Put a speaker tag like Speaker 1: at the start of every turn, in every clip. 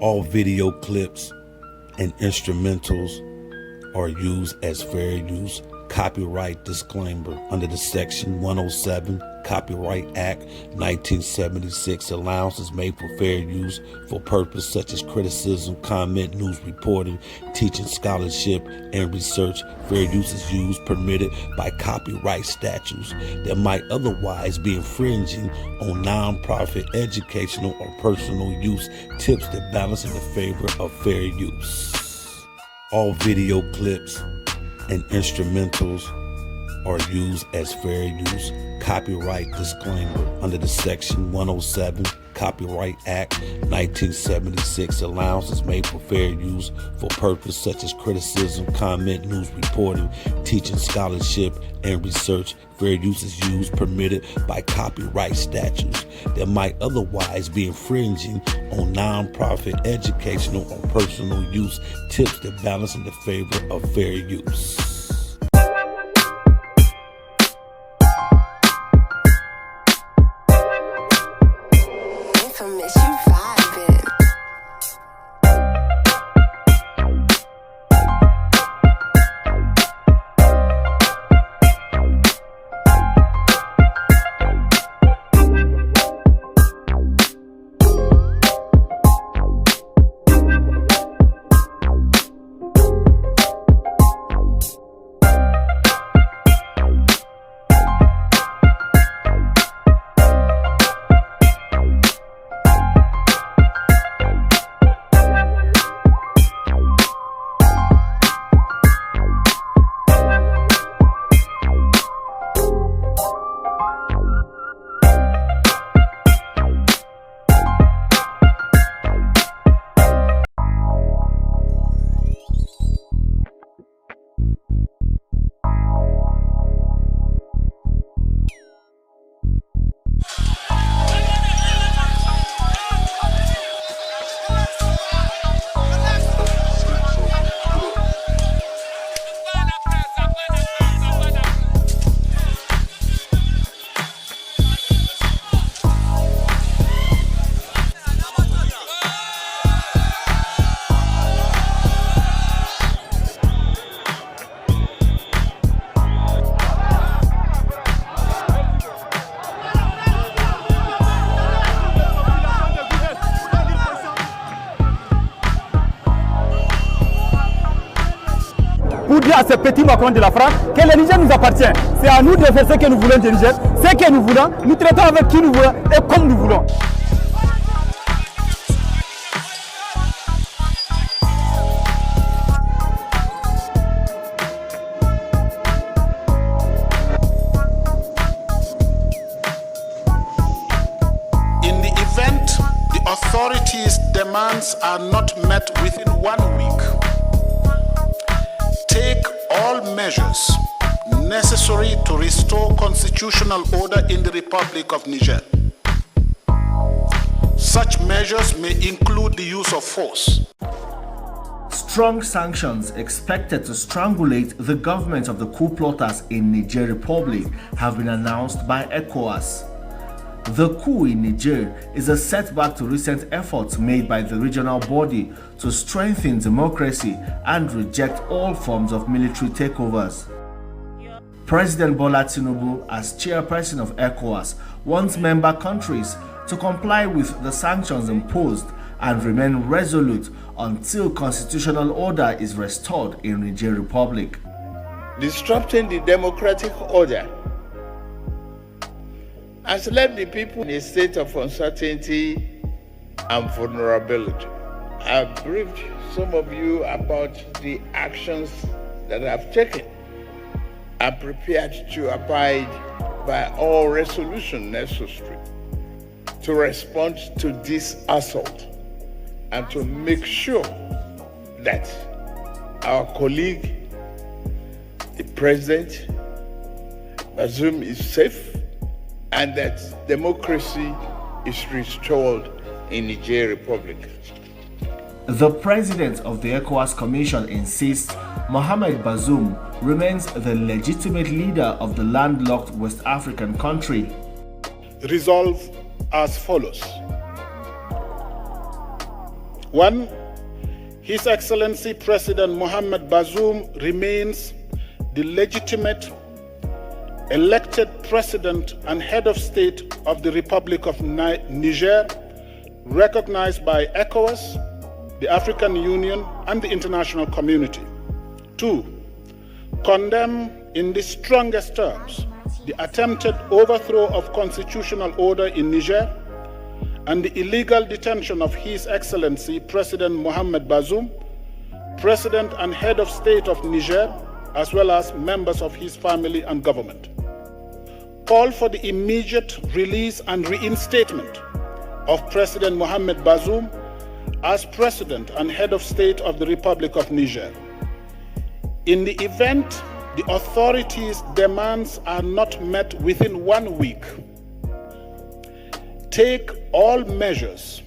Speaker 1: All video clips and instrumentals are used as fair use. Copyright disclaimer under the Section 107 Copyright Act 1976. Allowances made for fair use for purposes such as criticism, comment, news reporting, teaching, scholarship, and research. Fair use is used permitted by copyright statutes that might otherwise be infringing on non-profit, educational, or personal use. Tips that balance in the favor of fair use. All video clips and instrumentals are used as fair use. Copyright disclaimer under the Section 107 Copyright Act 1976. Allowances made for fair use for purposes such as criticism, comment, news reporting, teaching, scholarship, and research. Fair use is used permitted by copyright statutes that might otherwise be infringing on non-profit, educational, or personal use. Tips that balance in the favor of fair use.
Speaker 2: Pour dire à ces petits Macron de la France que le Niger nous appartient. C'est à nous de faire ce que nous voulons du Niger, ce que nous voulons, nous traitons avec qui nous voulons et comme nous voulons.
Speaker 3: In the event the authorities' demands are not met within 1 week, take all measures necessary to restore constitutional order in the Republic of Niger. Such measures may include the use of force.
Speaker 4: Strong sanctions expected to strangulate the government of the coup plotters in Niger Republic have been announced by ECOWAS. The coup in Niger is a setback to recent efforts made by the regional body to strengthen democracy and reject all forms of military takeovers. President Bola Tinubu, as chairperson of ECOWAS, wants member countries to comply with the sanctions imposed and remain resolute until constitutional order is restored in Niger Republic.
Speaker 5: Disrupting the democratic order has left the people in a state of uncertainty and vulnerability. I've briefed some of you about the actions that I've taken. I'm prepared to abide by all resolutions necessary to respond to this assault and to make sure that our colleague, the President, Bazoum, is safe and that democracy is restored in Niger Republic.
Speaker 4: The president of the ECOWAS Commission insists Mohamed Bazoum remains the legitimate leader of the landlocked West African country.
Speaker 3: Resolve as follows. One, His Excellency President Mohamed Bazoum remains the legitimate elected president and head of state of the Republic of Niger, recognized by ECOWAS, the African Union, and the international community. Two, condemn in the strongest terms the attempted overthrow of constitutional order in Niger and the illegal detention of His Excellency President Mohamed Bazoum, President and Head of State of Niger, as well as members of his family and government. Call for the immediate release and reinstatement of President Mohamed Bazoum as President and Head of State of the Republic of Niger. In the event the authorities' demands are not met within 1 week, take all measures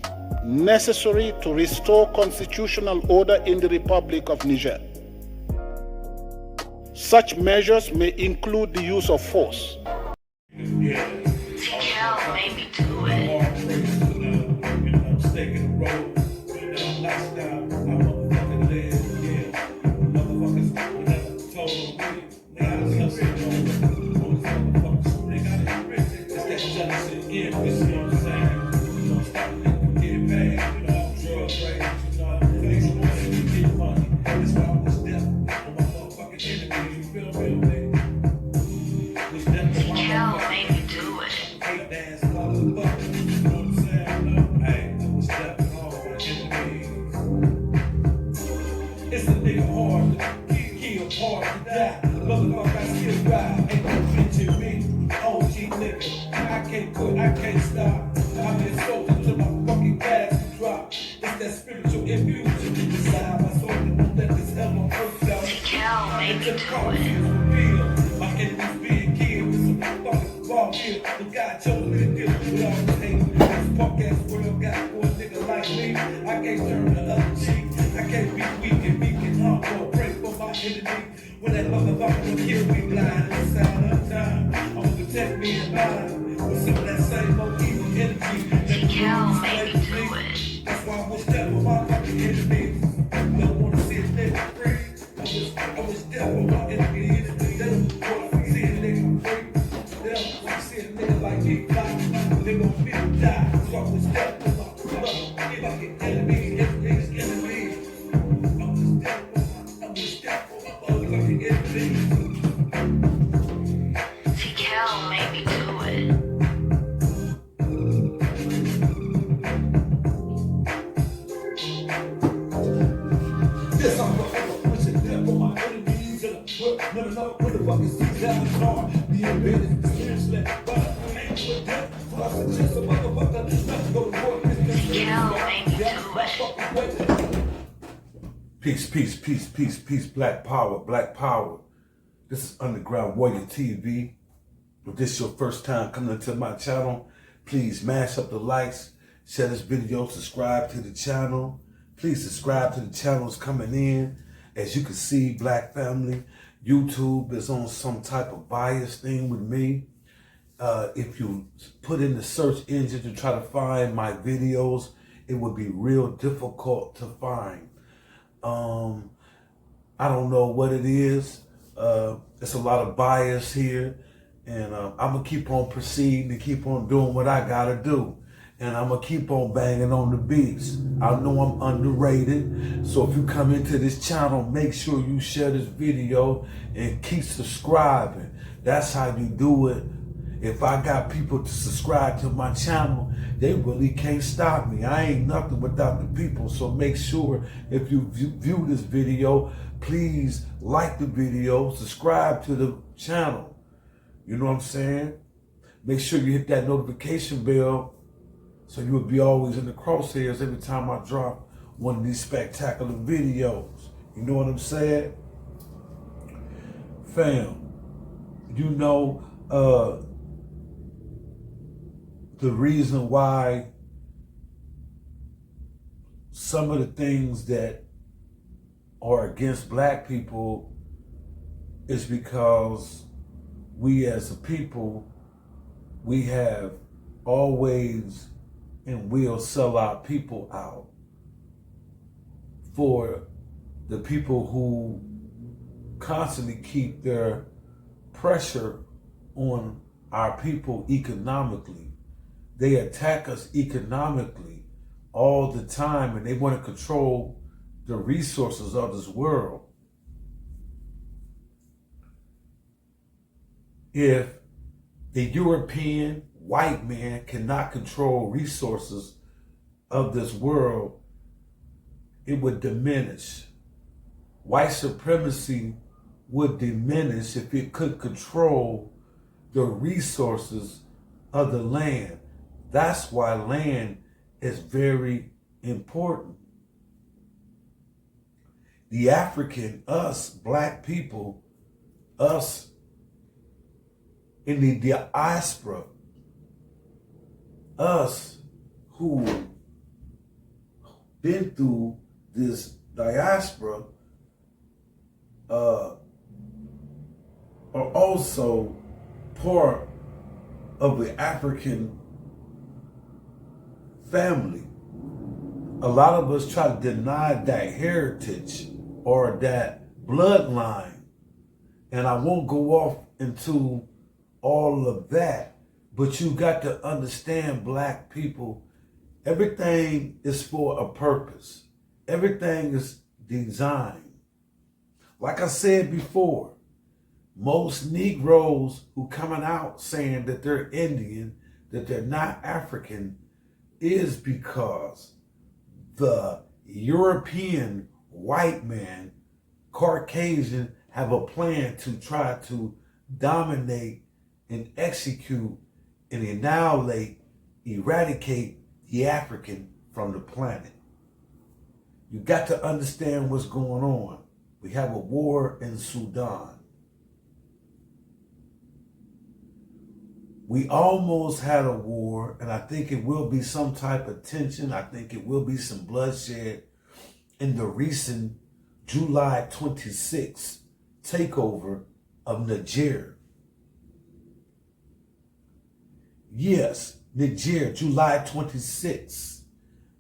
Speaker 3: necessary to restore constitutional order in the Republic of Niger. Such measures may include the use of force.
Speaker 6: I can't stop. I've been soaked till my fucking gas drop. It's that spiritual infusion inside my soul. Won't let this hell on first out. It's the promises for real. My enemies being killed with some fucking raw here. But God chose me to deal with all this hate. This punk ass world got for a nigga like me. I can't turn the other cheek. I can't be weak and meek and humble. Pray for my enemy. When that motherfucker will kill me blind in the sound of time, I'ma protect me and mine. With some of that same old evil energy that enslaved me. That's why I wish death for my fucking enemies. Don't wanna see a nigga free. I wish death for my enemies. They don't wanna see a nigga free. They don't wanna see a nigga like me fly. They gon' be to die. So I wish death for my fucking enemies. I wish death for my motherfucking enemies.
Speaker 7: Cal made me do it.
Speaker 6: This I'm forever pushing death for my enemies. And I never know what the fuck is these avatars. The embedded spiritually, but I ain't with death. So I suggest a motherfucker not to go to war.
Speaker 7: Cal made me do it.
Speaker 1: Peace, peace, peace, peace, peace, black power, black power. This is Underground Warrior TV. If this is your first time coming into my channel, please mash up the likes, share this video, subscribe to the channel. Please subscribe to the channels coming in. As you can see, black family, YouTube is on some type of bias thing with me. If you put in the search engine to try to find my videos, it would be real difficult to find. I don't know what it is. It's a lot of bias here. And I'm going to keep on proceeding and keep on doing what I got to do. And I'm going to keep on banging on the beats. I know I'm underrated. So if you come into this channel, make sure you share this video and keep subscribing. That's how you do it. If I got people to subscribe to my channel, they really can't stop me. I ain't nothing without the people. So make sure if you view this video, please like the video, subscribe to the channel. You know what I'm saying? Make sure you hit that notification bell so you will be always in the crosshairs every time I drop one of these spectacular videos. You know what I'm saying? Fam, you know the reason why some of the things that are against black people is because we as a people, we have always and will sell our people out. for the people who constantly keep their pressure on our people economically. They attack us economically all the time, and they want to control the resources of this world. If the European white man cannot control resources of this world, it would diminish. White supremacy would diminish if it could control the resources of the land. That's why land is very important. The African, us, black people, us in the diaspora, us who been through this diaspora are also part of the African family. A lot of us try to deny that heritage or that bloodline. And I won't go off into all of that, but you got to understand, black people, everything is for a purpose. Everything is designed. Like I said before, most Negroes who coming out saying that they're Indian, that they're not African, is because the European white man, Caucasian, have a plan to try to dominate and execute and annihilate, eradicate the African from the planet. You got to understand what's going on. We have a war in Sudan. We almost had a war, and I think it will be some type of tension. I think it will be some bloodshed in the recent July 26th takeover of Niger. Yes, Niger, July 26th.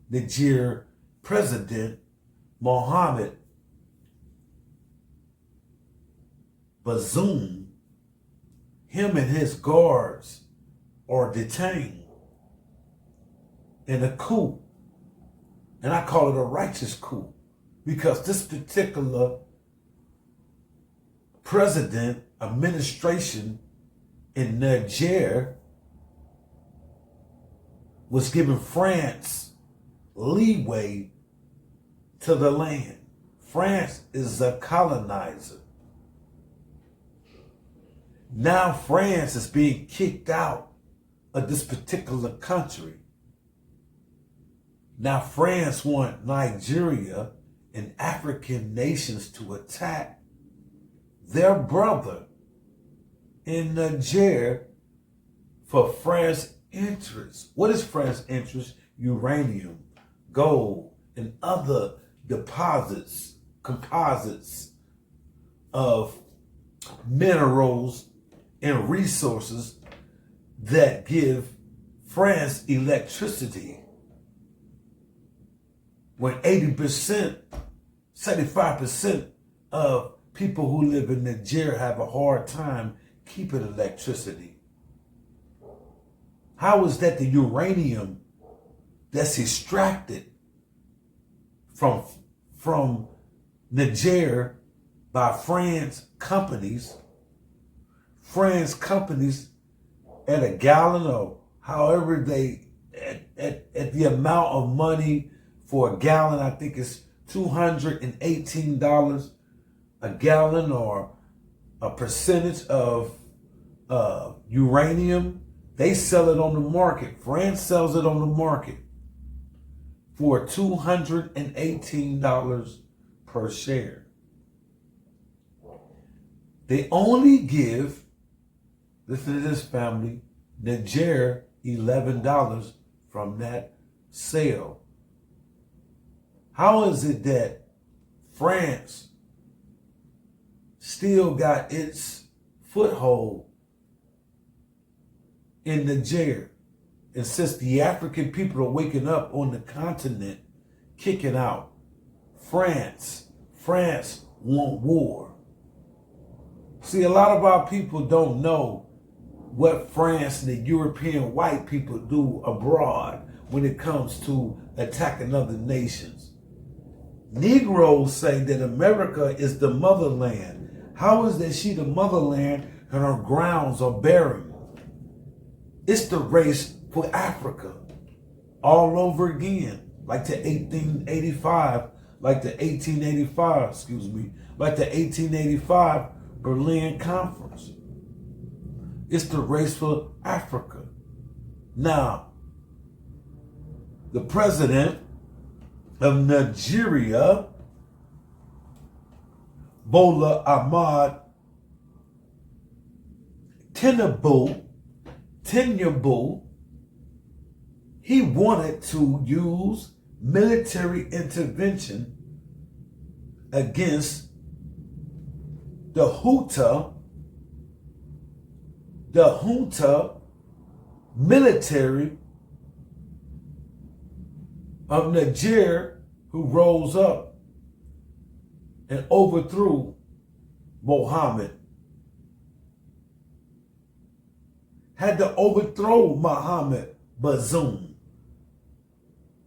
Speaker 1: Niger President Mohammed Bazoum, him and his guards are detained in a coup. And I call it a righteous coup because this particular president administration in Niger was giving France leeway to the land. France is a colonizer. Now France is being kicked out of this particular country. Now France wants Nigeria and African nations to attack their brother in Niger for France's interest. What is France's interest? Uranium, gold, and other composites of minerals and resources that give France electricity. When 80%, 75% of people who live in Nigeria have a hard time keeping electricity. How is that the uranium that's extracted from Niger by France companies at a gallon or however they, at the amount of money for a gallon, I think it's $218 a gallon, or a percentage of uranium. They sell it on the market. France sells it on the market for $218 per share. They only give, listen to this family, Niger $11 from that sale. How is it that France still got its foothold in Niger? And since the African people are waking up on the continent, kicking out France want war. See, a lot of our people don't know what France and the European white people do abroad when it comes to attacking other nations. Negroes say that America is the motherland. How is that she the motherland and her grounds are barren? It's the race for Africa all over again, like the 1885 Berlin Conference. It's the race for Africa. Now, the president of Nigeria, Bola Ahmad Tinubu, he wanted to use military intervention against the junta military of Niger, who rose up and overthrew Mohammed. Had to overthrow Mohammed Bazoum.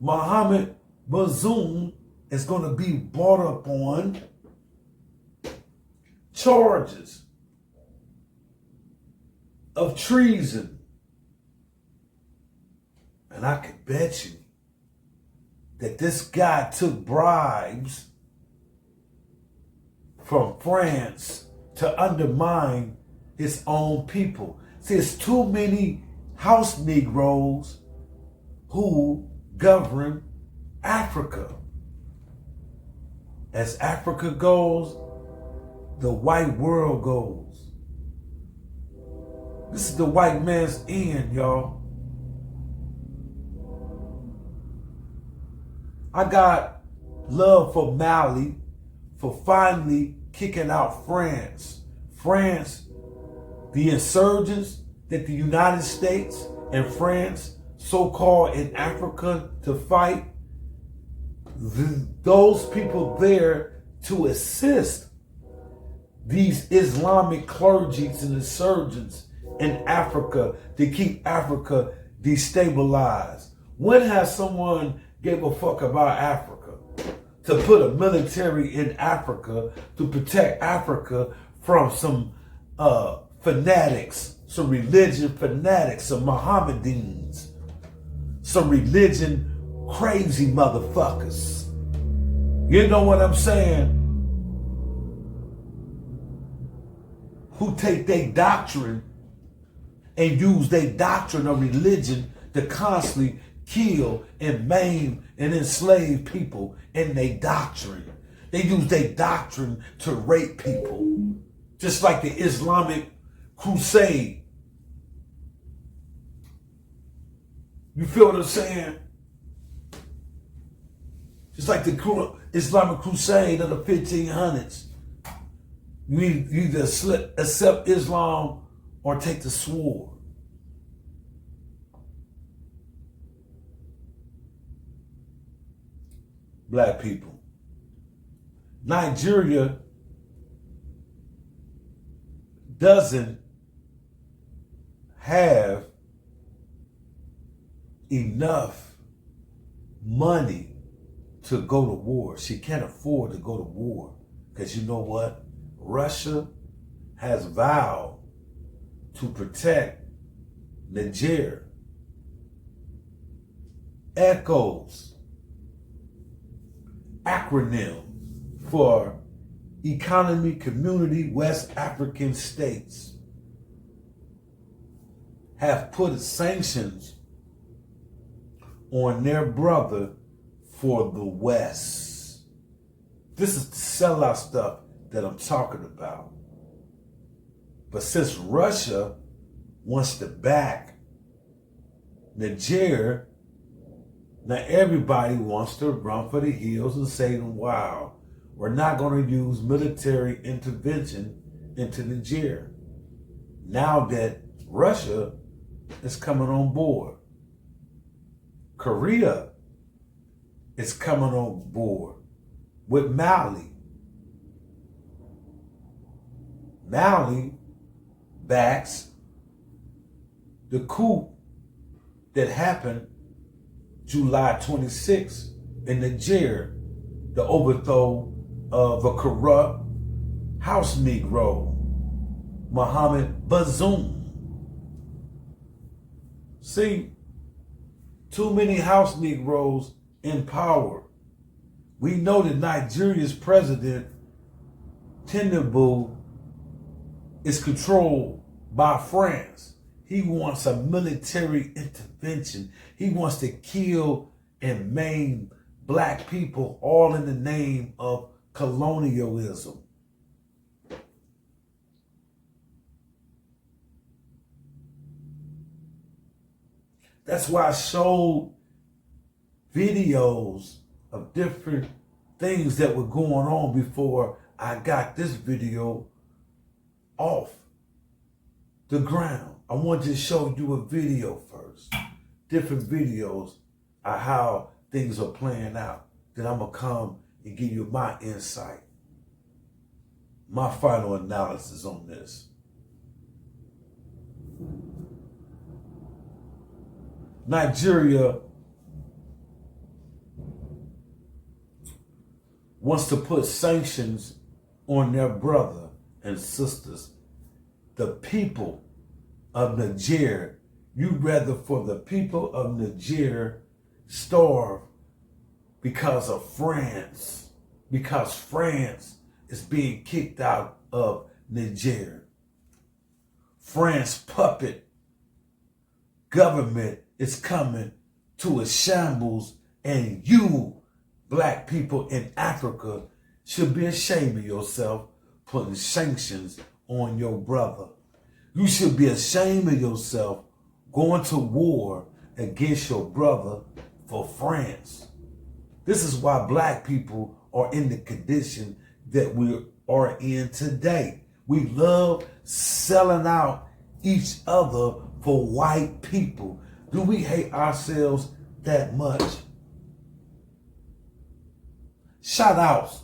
Speaker 1: Mohammed Bazoum is going to be brought up on charges of treason. And I could bet you that this guy took bribes from France to undermine his own people. See, there's too many house Negroes who govern Africa. As Africa goes, the white world goes. This is the white man's end, y'all. I got love for Mali for finally kicking out France. France, the insurgents that the United States and France so-called in Africa to fight, those people there to assist these Islamic clergies and insurgents in Africa to keep Africa destabilized. When has someone gave a fuck about Africa? To put a military in Africa to protect Africa from some fanatics, some religion fanatics, some Mohammedans, some religion crazy motherfuckers. You know what I'm saying? Who take their doctrine and use their doctrine of religion to constantly kill and maim and enslave people in their doctrine. They use their doctrine to rape people. Just like the Islamic crusade. You feel what I'm saying? Just like the Islamic crusade of the 1500s. You either accept Islam or take the sword. Black people. Nigeria doesn't have enough money to go to war. She can't afford to go to war. Because you know what? Russia has vowed to protect Niger. ECOWAS, acronym for Economy Community West African States, have put sanctions on their brother for the West. This is the sellout stuff that I'm talking about. But since Russia wants to back Niger, now everybody wants to run for the hills and say, wow, we're not going to use military intervention into Niger. Now that Russia is coming on board. Korea is coming on board. with Mali. Mali backs the coup that happened July 26 in Niger, the overthrow of a corrupt house Negro, Mohammed Bazoum. See, too many house Negroes in power. We know that Nigeria's president, Tinubu, is controlled by France. He wants a military intervention. He wants to kill and maim black people, all in the name of colonialism. That's why I showed videos of different things that were going on before I got this video off the ground. I wanted to show you a video first. Different videos of how things are playing out. Then I'm going to come and give you my insight, my final analysis on this. Nigeria wants to put sanctions on their brother and sisters, the people of Niger. You'd rather for the people of Niger starve because of France, because France is being kicked out of Niger. France puppet government is coming to a shambles, and you, black people in Africa, should be ashamed of yourself putting sanctions on your brother. You should be ashamed of yourself going to war against your brother for France. This is why black people are in the condition that we are in today. We love selling out each other for white people. Do we hate ourselves that much? Shout outs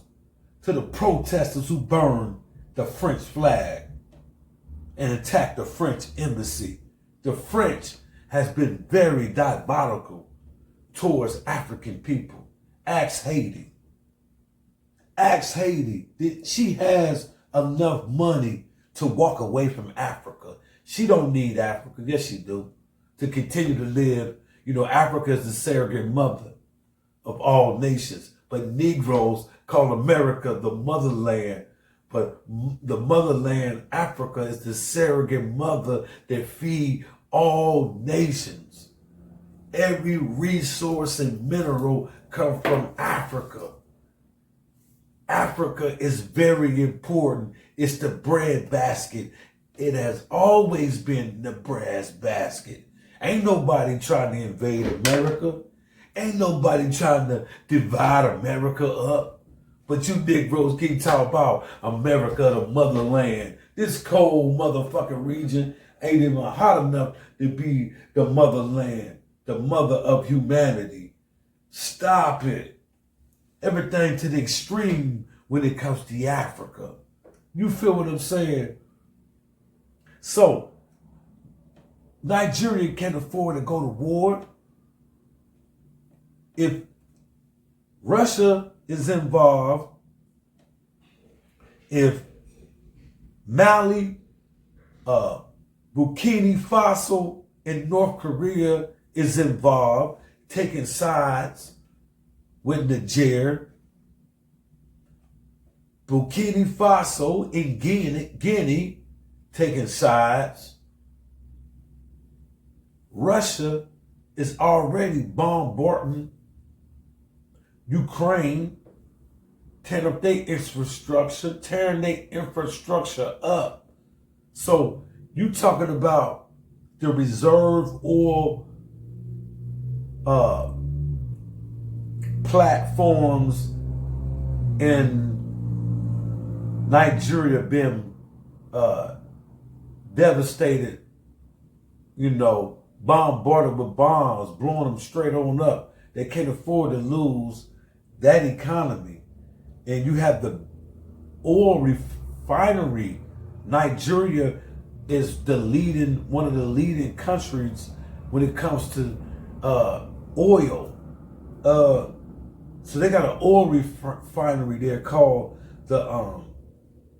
Speaker 1: to the protesters who burned the French flag and attacked the French embassy. The French has been very diabolical towards African people. Ask Haiti. Ask Haiti. She has enough money to walk away from Africa. She don't need Africa. Yes, she do. To continue to live. You know, Africa is the surrogate mother of all nations. But Negroes call America the motherland. But the motherland, Africa, is the surrogate mother that feed all nations. Every resource and mineral come from Africa. Africa is very important. It's the bread basket. It has always been the bread basket. Ain't nobody trying to invade America. Ain't nobody trying to divide America up. But you Negroes keep talking about America, the motherland. This cold motherfucking region ain't even hot enough to be the motherland, the mother of humanity. Stop it. Everything to the extreme when it comes to Africa. You feel what I'm saying? So, Nigeria can't afford to go to war. If Russia is involved, if Mali, Burkina Faso, and North Korea is involved, taking sides with Niger, Burkina Faso and Guinea taking sides, Russia is already bombarding Ukraine, tearing up their infrastructure up. So you talking about the reserve oil platforms in Nigeria being devastated, you know, bombarded with bombs, blowing them straight on up. They can't afford to lose that economy. and you have the oil refinery. Nigeria is one of the leading countries when it comes to oil. So they got an oil refinery there called the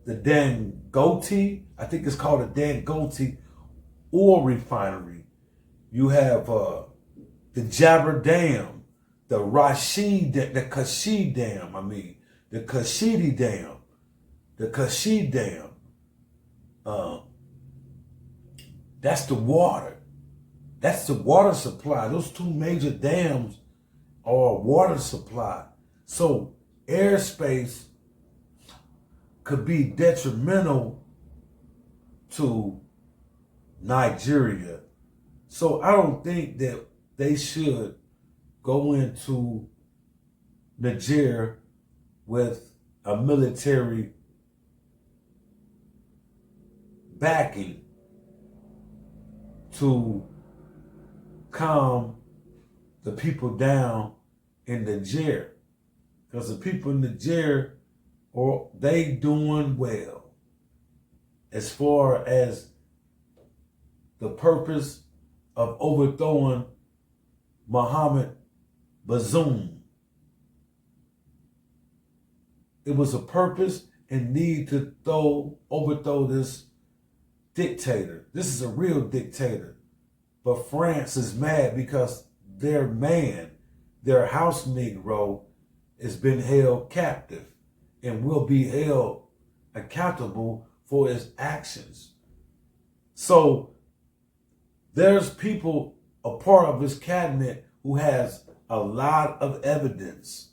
Speaker 1: Dangote. I think it's called the Dangote oil refinery. You have the Jabber Dam, the Kashidi Dam. That's the water. That's the water supply. Those two major dams are water supply. So airspace could be detrimental to Nigeria. So I don't think that they should go into Niger with a military backing to calm the people down in Niger. Because the people in Niger, they doing well as far as the purpose of overthrowing Mohammed Bazoum. It was a purpose and need to overthrow this dictator. This is a real dictator. But France is mad because their house Negro, has been held captive and will be held accountable for his actions. So there's people, a part of his cabinet, who has a lot of evidence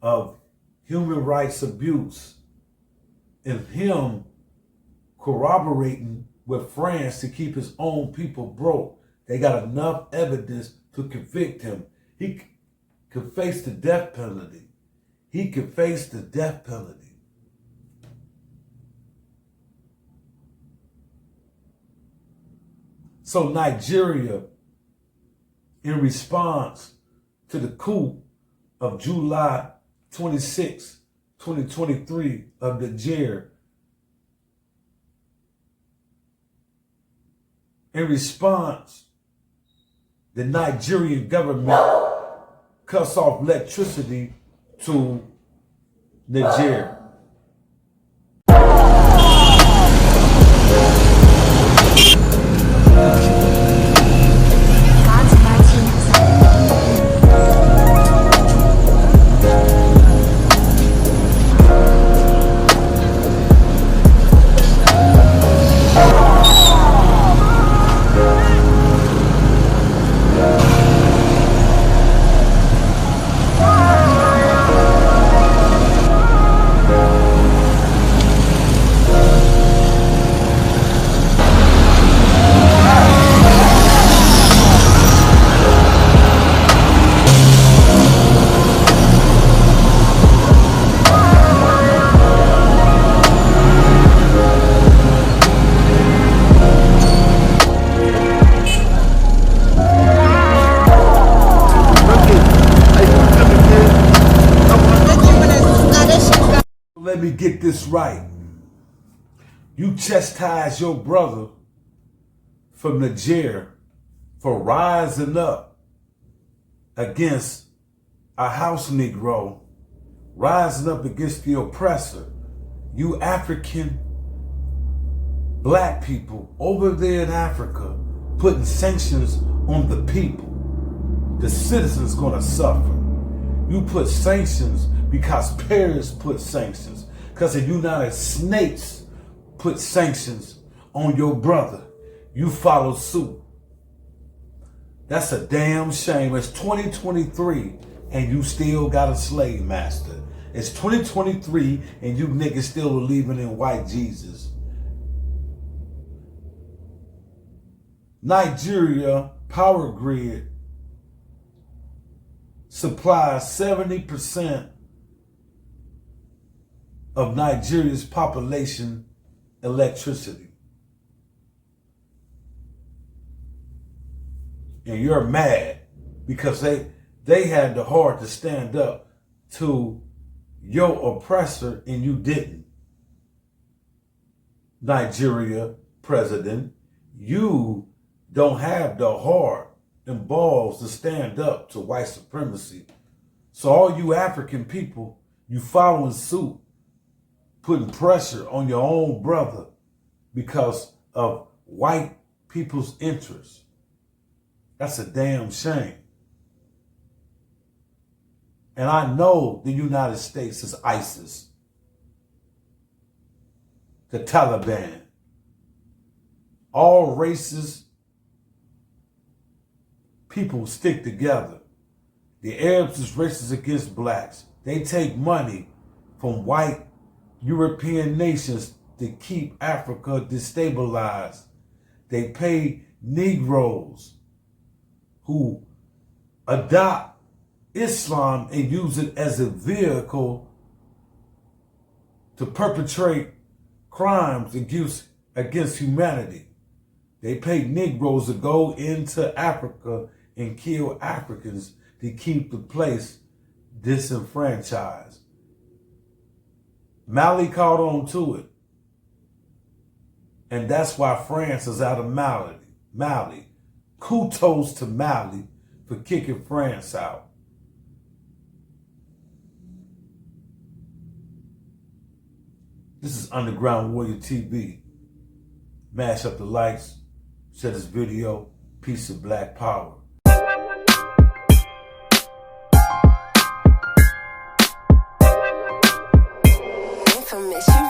Speaker 1: of human rights abuse and him corroborating with France to keep his own people broke. They got enough evidence to convict him. He could face the death penalty. He could face the death penalty. So Nigeria, in response to the coup of July 26, 2023 of Niger, in response, the Nigerian government cuts off electricity to Niger. Let me get this right. You chastise your brother from Niger for rising up against a house Negro, rising up against the oppressor. You African black people over there in Africa putting sanctions on the people. The citizens gonna suffer. You put sanctions because Paris put sanctions. Because the United States put sanctions on your brother. You follow suit. That's a damn shame. It's 2023 and you still got a slave master. It's 2023 and you niggas still believing in white Jesus. Nigeria power grid supplies 70% of Nigeria's population electricity. And you're mad because they had the heart to stand up to your oppressor and you didn't. Nigeria president, you don't have the heart and balls to stand up to white supremacy. So all you African people, you following suit, putting pressure on your own brother because of white people's interests. That's a damn shame. And I know the United States is ISIS, the Taliban. All races, people stick together. The Arabs is racist against blacks. They take money from white European nations to keep Africa destabilized. They pay Negroes who adopt Islam and use it as a vehicle to perpetrate crimes against humanity. They pay Negroes to go into Africa and kill Africans to keep the place disenfranchised. Mali caught on to it. And that's why France is out of Mali. Kudos to Mali for kicking France out. This is Underground Warrior TV. Mash up the likes, share this video. Peace of Black Power.
Speaker 8: Infamous, you